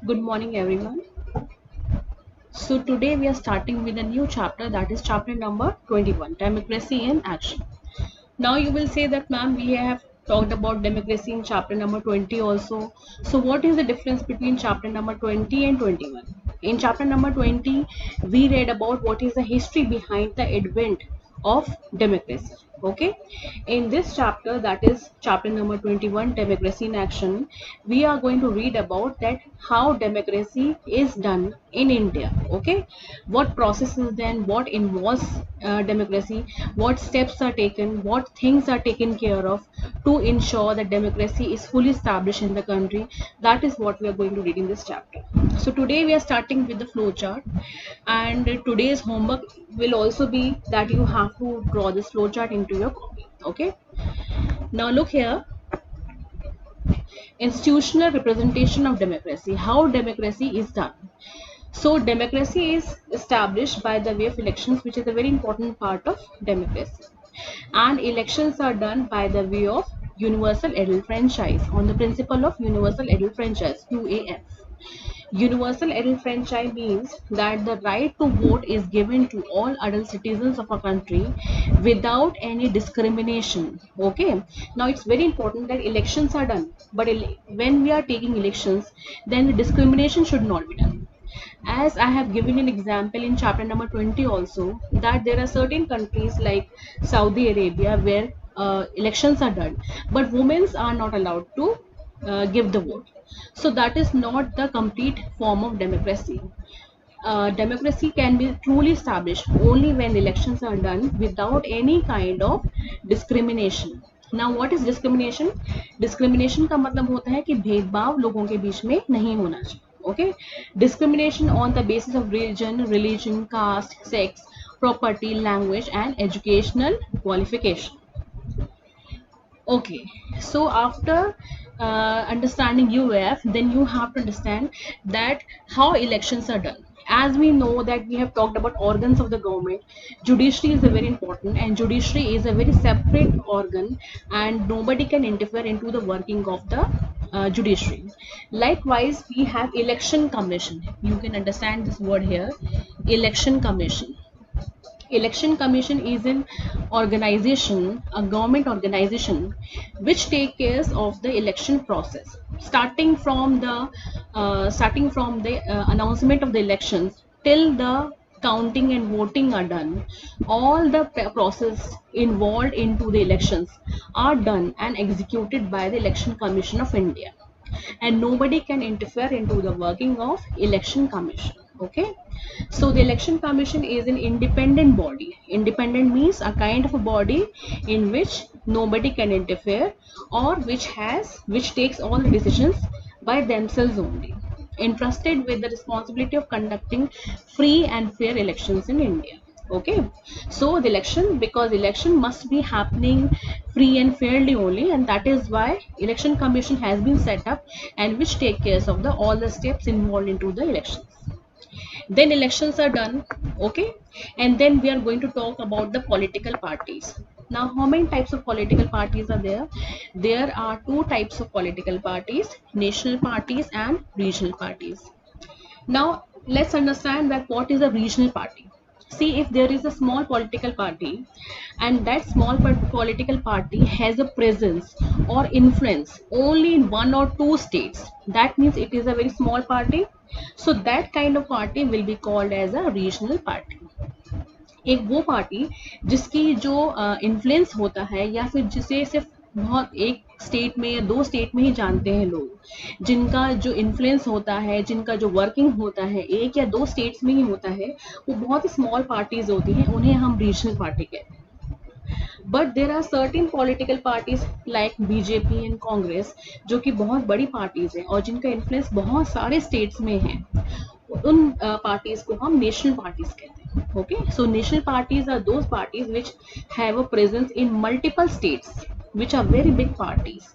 Good morning, everyone. So, today we are starting with a new chapter, that is chapter number 21, Democracy in Action. Now, you will say that, ma'am, we have talked about democracy in chapter number 20 also. So, what is the difference between chapter number 20 and 21? In chapter number 20, we read about what is the history behind the advent of democracy. Okay, in this chapter, that is chapter number 21, Democracy in Action, we are going to read about that how democracy is done in India. Okay, what process is then, what involves democracy, what steps are taken, what things are taken care of to ensure that democracy is fully established in the country. That is what we are going to read in this chapter. So today we are starting with the flow chart, and today's homework will also be that you have to draw this flow chart into your copy. Okay, now look here. Institutional representation of democracy, how democracy is done. So democracy is established by the way of elections, which is a very important part of democracy. And elections are done by the way of universal adult franchise, on the principle of universal adult franchise, UAF. Universal adult franchise means that the right to vote is given to all adult citizens of a country without any discrimination. Okay. Now it's very important that elections are done, but when we are taking elections, then the discrimination should not be done. As I have given an example in chapter number 20 also, that there are certain countries like Saudi Arabia where elections are done, but women are not allowed to give the vote. So that is not the complete form of democracy. Democracy can be truly established only when elections are done without any kind of discrimination. Now what is discrimination? Discrimination का मतलब होता है कि भेदभाव लोगों के बीच में नहीं होना चाहिए. Okay, discrimination on the basis of religion, caste, sex, property, language, and educational qualification. Okay, so after understanding UF, then you have to understand that how elections are done. As we know that we have talked about organs of the government, judiciary is a very important, and judiciary is a very separate organ, and nobody can interfere into the working of the judiciary. Likewise, we have election commission. You can understand this word here, election commission. Election Commission is an organization, a government organization, which take care of the election process, starting from the announcement of the elections till the counting and voting are done. All the process involved into the elections are done and executed by the Election Commission of India, and nobody can interfere into the working of Election Commission. Okay, so the Election Commission is an independent body. Independent means a kind of a body in which nobody can interfere, or which takes all the decisions by themselves only, entrusted with the responsibility of conducting free and fair elections in India. Okay, so the election, because election must be happening free and fairly only, and that is why Election Commission has been set up, and which take care of the all the steps involved into the elections. Then elections are done. Okay, and then we are going to talk about the political parties. Now how many types of political parties are there? There are two types of political parties: national parties and regional parties. Now let's understand that what is a regional party. See, if there is a small political party, and that small political party has a presence or influence only in one or two states, that means it is a very small party. So that kind of party will be called as a regional party. एक वो party जिसकी जो influence होता है, या फिर जिसे सिर्फ बहुत एक स्टेट में या दो स्टेट में ही जानते हैं लोग, जिनका जो इन्फ्लुएंस होता है, जिनका जो वर्किंग होता है एक या दो स्टेट्स में ही होता है, वो बहुत ही स्मॉल पार्टीज होती हैं, उन्हें हम रीजनल पार्टी कहते हैं. But there are certain political parties like BJP and Congress, जो कि बहुत बड़ी पार्टीज हैं और जिनका इन्फ्लुएंस बहुत सारे स्टेट्स में है. उन पार्टीज को हम नेशनल पार्टीज कहते हैं. Okay, so national parties are those parties which have a presence in multiple states, which are very big parties,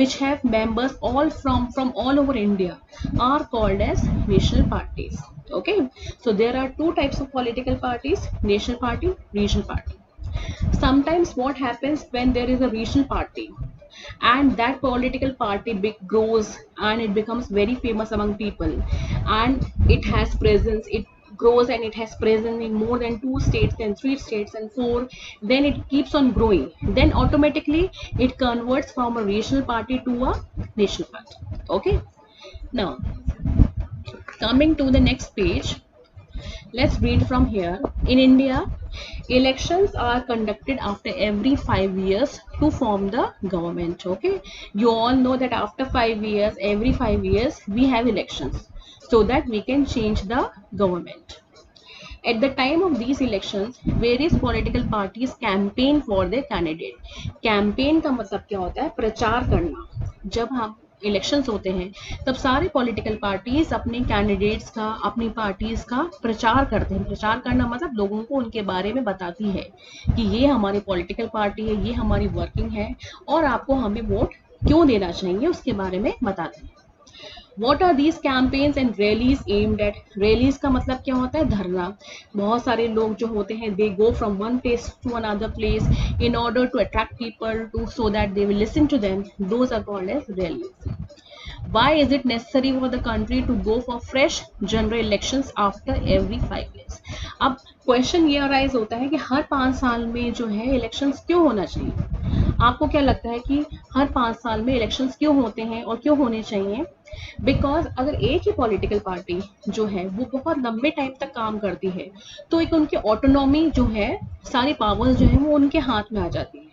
which have members all from all over India, are called as national parties. Okay, so there are two types of political parties: national party, regional party. Sometimes what happens when there is a regional party, and that political party grows and it becomes very famous among people, and it has presence, it grows and it has presence in more than 2 states, then 3 states and 4, then it keeps on growing, then automatically it converts from a regional party to a national party. Okay, now coming to the next page, let's read from here. In India, elections are conducted after every 5 years to form the government. Okay, you all know that after 5 years, every 5 years, we have elections so that we can change the government. At the time of these elections, various political parties campaign for their candidate. Campaign का मतलब क्या होता है? प्रचार करना. जब हम elections होते हैं तब सारे पॉलिटिकल पार्टीज अपने कैंडिडेट्स का, अपनी पार्टीज का प्रचार करते हैं. प्रचार करना मतलब लोगों को उनके बारे में बताती है कि ये हमारी पॉलिटिकल पार्टी है, ये हमारी वर्किंग है और आपको हमें वोट क्यों देना चाहिए उसके बारे में बताते हैं. What are these campaigns and rallies aimed at? Rallies का मतलब क्या होता है? धरना. बहुत सारे लोग जो होते हैं they go from one place to another place in order to attract people to so that they will listen to them. Those are called as rallies. Why is it necessary for the country to go for fresh general elections after every 5 years? अब question ये arise होता है कि हर 5 साल में जो है elections क्यों होना चाहिए? आपको क्या लगता है कि हर 5 साल में इलेक्शंस क्यों होते हैं और क्यों होने चाहिए? बिकॉज अगर एक ही पॉलिटिकल पार्टी जो है वो बहुत लंबे टाइम तक काम करती है तो एक उनकी ऑटोनॉमी जो है, सारी पावर्स जो है वो उनके हाथ में आ जाती है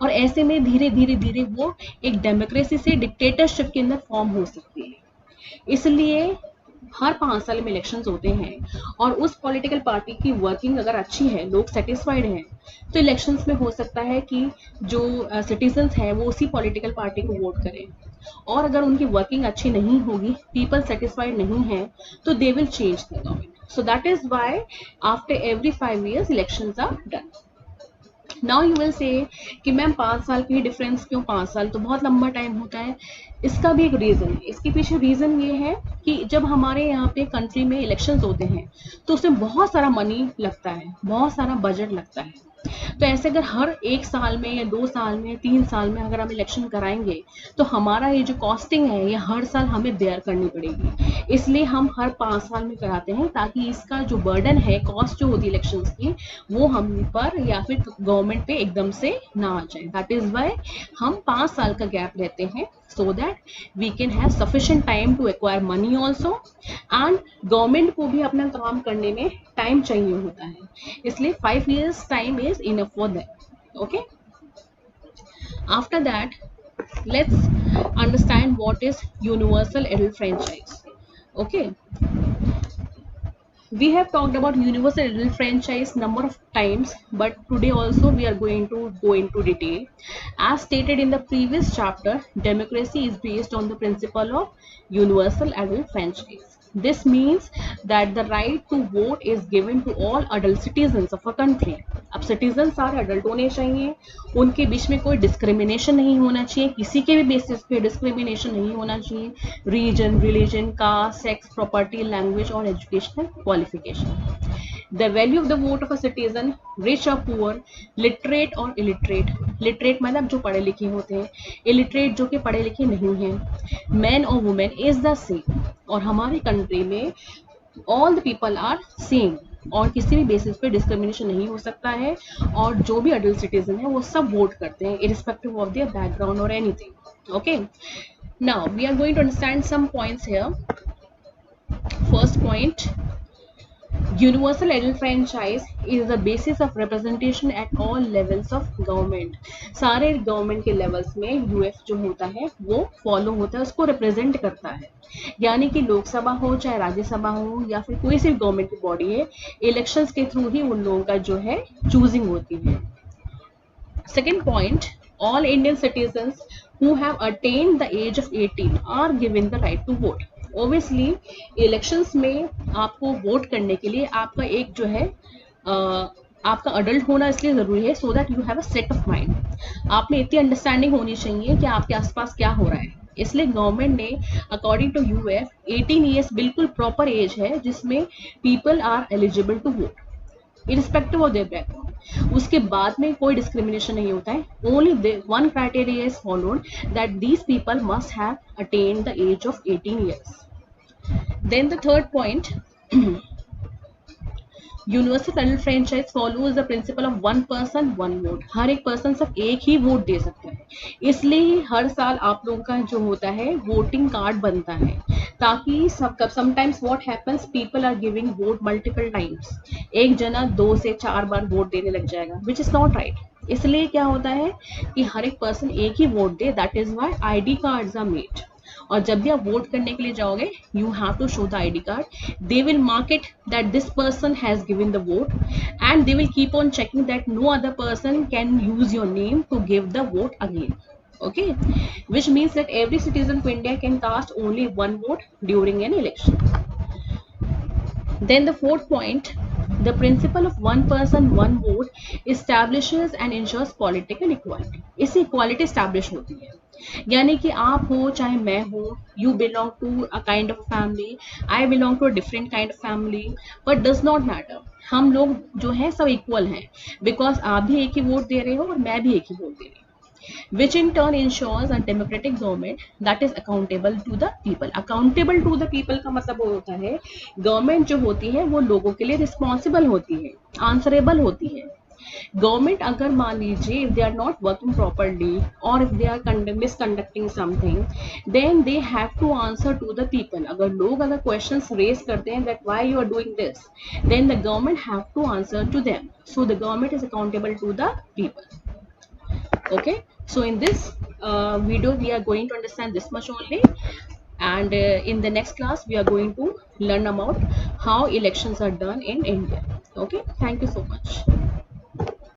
और ऐसे में धीरे धीरे धीरे वो एक डेमोक्रेसी से डिक्टेटरशिप के अंदर फॉर्म हो सकती है. इसलिए हर 5 साल में इलेक्शंस होते हैं और उस पॉलिटिकल पार्टी की वर्किंग अगर अच्छी है, लोग सेटिस्फाइड हैं, तो इलेक्शंस में हो सकता है कि जो सिटीजन्स हैं वो उसी पॉलिटिकल पार्टी को वोट करें. और अगर उनकी वर्किंग अच्छी नहीं होगी, पीपल सेटिस्फाइड नहीं है, तो they will change the government. So that is why after every 5 years elections are done. Now you will say कि मैम 5 साल की डिफरेंस क्यों? 5 साल तो बहुत लंबा टाइम होता है. इसका भी एक रीज़न है. इसके पीछे रीज़न ये है कि जब हमारे यहाँ पे कंट्री में इलेक्शंस होते हैं तो उसमें बहुत सारा मनी लगता है, बहुत सारा बजट लगता है. तो ऐसे अगर हर 1 साल में या 2 साल में 3 साल में अगर हम इलेक्शन कराएंगे तो हमारा ये जो कॉस्टिंग है ये हर साल हमें बेयर करनी पड़ेगी. इसलिए हम हर 5 साल में कराते हैं ताकि इसका जो बर्डन है, कॉस्ट जो होती है इलेक्शंस की, वो हम पर या फिर गवर्नमेंट पे एकदम से ना आ जाए. दैट इज वाई हम 5 साल का गैप लेते हैं so that we can have sufficient time to acquire money also and government को भी अपना काम करने में टाइम चाहिए होता है. इसलिए 5 years time is enough for them. Okay, after that let's understand what is universal adult franchise. Okay, we have talked about universal adult franchise number of times, but today also we are going to go into detail. As stated in the previous chapter, democracy is based on the principle of universal adult franchise. This means that the right to vote is given to all adult citizens of a country. अब citizen सारे adult होने चाहिए, उनके बीच में कोई discrimination नहीं होना चाहिए, किसी के भी बेसिस पे डिस्क्रिमिनेशन नहीं होना चाहिए. Region, religion, caste, sex, property, language और educational qualification. The value of the vote of a citizen, rich और पुअर, लिटरेट और इलिटरेट. लिटरेट मतलब जो पढ़े लिखे होते हैं, इलिटरेट जो कि पढ़े लिखे नहीं हैं, मैन और वुमेन इज द सेम. और हमारी कंट्री में all the people are same और किसी भी बेसिस पे डिस्क्रिमिनेशन नहीं हो सकता है. और जो भी अडल्ट सिटीजन है वो सब वोट करते हैं इरिस्पेक्टिव ऑफ देयर बैकग्राउंड और anything. Okay, now we are going to understand some points here. First point, universal adult franchise is the basis of representation at all levels of government. सारे government के levels में UF जो होता है वो follow होता है, उसको रिप्रेजेंट करता है. यानी कि लोकसभा हो चाहे राज्यसभा हो या फिर कोई सी गवर्नमेंट की बॉडी है, इलेक्शंस के थ्रू ही उन लोगों का जो है चूजिंग होती है. Second point, all Indian citizens who have attained the age of 18 are given the right to vote. Obviously, elections में आपको वोट करने के लिए आपका एक जो है आपका अडल्ट होना इसलिए ज़रूरी है so that you have a set of mind. आप में इतनी अंडरस्टैंडिंग होनी चाहिए कि आपके आसपास क्या हो रहा है. इसलिए गवर्नमेंट ने अकॉर्डिंग टू यूएफ 18 ईयर्स बिल्कुल प्रॉपर एज है जिसमें people are eligible to vote. irrespective of their background. उसके बाद में कोई डिस्क्रिमिनेशन नहीं होता है. Only one criteria is followed, that these people must have attained the age of 18 years. Then the third point, universal panel franchise follows the principle of one person one vote. हर एक person सिर्फ एक ही vote दे सकता है. इसलिए ही हर साल आप लोगों का जो होता है वोटिंग कार्ड बनता है, ताकि sometimes what happens, people are giving vote multiple times. एक जना 2 से 4 बार वोट देने लग जाएगा, विच इज नॉट राइट. इसलिए क्या होता है कि हर एक पर्सन एक ही वोट दे. That is why ID cards are made. और जब भी आप वोट करने के लिए जाओगे, you have to show the ID card. They will mark it that this person has given the vote, and they will keep on checking that no other person can use your name to give the vote again. Okay, which means that every citizen of India can cast only one vote during an election. Then the fourth point, the principle of one person one vote establishes and ensures political equality. इससे equality establish होती है. यानी कि आप हो चाहे मैं हो, you belong to a kind of family, I belong to a different kind of family, but does not matter. हम लोग जो है सब इक्वल हैं, बिकॉज आप भी एक ही वोट दे रहे हो और मैं भी एक ही वोट दे रही हूँ. Which in turn ensures a democratic government that is accountable to the people. Accountable to the people का मतलब वो होता है, गवर्नमेंट जो होती है वो लोगों के लिए रिस्पॉन्सिबल होती है, आंसरेबल होती है. गवर्नमेंट अगर मान लीजिए if they are not working properly or if they are misconducting something, then they have to answer to the people. अगर लोग अगर questions raise करते हैं that why you are doing this, then the government have to answer to them. So the government is accountable to the people. Okay, so in this video we are going to understand this much only, and in the next class we are going to learn about how elections are done in India. Okay, thank you so much.